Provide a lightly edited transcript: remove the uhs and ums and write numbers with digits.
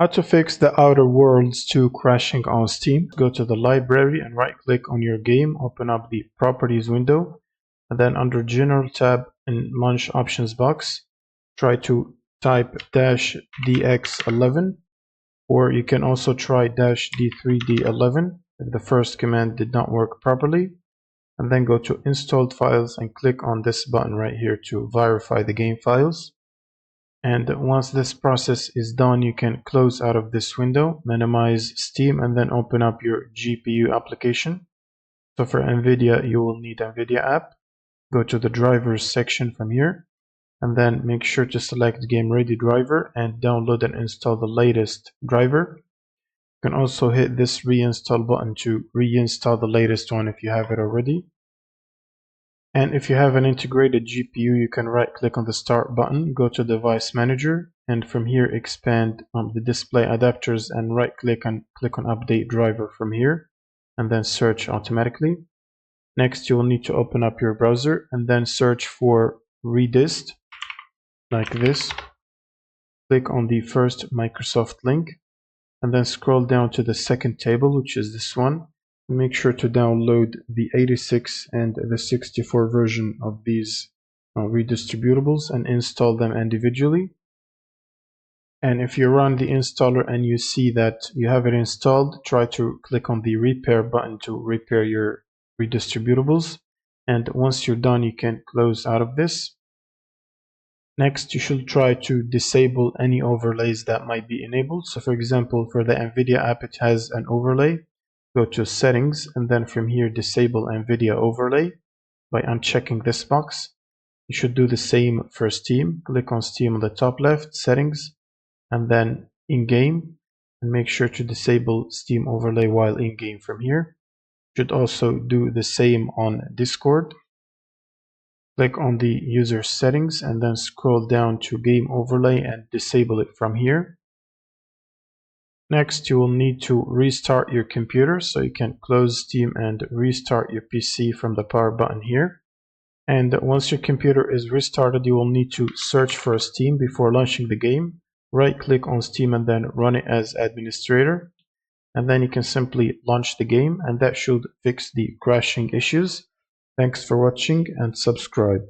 How to fix the Outer Worlds 2 crashing on Steam. Go to the library and right click on your game, open up the properties window, and then under General tab in Launch Options box, try to type -dx11, or you can also try -d3d11 if the first command did not work properly, and then go to Installed Files and click on this button right here to verify the game files. And once this process is done, you can close out of this window, minimize Steam, and then open up your GPU application. So for NVIDIA, you will need NVIDIA app. Go to the drivers section from here, and then make sure to select Game Ready driver and download and install the latest driver. You can also hit this reinstall button to reinstall the latest one if you have it already. And if you have an integrated GPU, you can right click on the start button, go to device manager, and from here expand the display adapters and right click and click on update driver from here, and then search automatically. Next, you will need to open up your browser and then search for redist like this. Click on the first Microsoft link and then scroll down to the second table, which is this one. Make sure to download the 86 and the 64 version of these redistributables and install them individually. And if you run the installer and you see that you have it installed, try to click on the repair button to repair your redistributables. And once you're done, you can close out of this. Next, you should try to disable any overlays that might be enabled. So for example, for the NVIDIA app, it has an overlay. Go to settings and then from here disable NVIDIA overlay by unchecking this box. You should do the same for Steam. Click on Steam on the top left, settings, and then in-game, and make sure to disable Steam overlay while in-game from here. You should also do the same on Discord. Click on the user settings and then scroll down to game overlay and disable it from here. Next, you will need to restart your computer, so you can close Steam and restart your PC from the power button here. And once your computer is restarted, you will need to search for Steam before launching the game. Right click on Steam and then run it as administrator. And then you can simply launch the game, and that should fix the crashing issues. Thanks for watching and subscribe.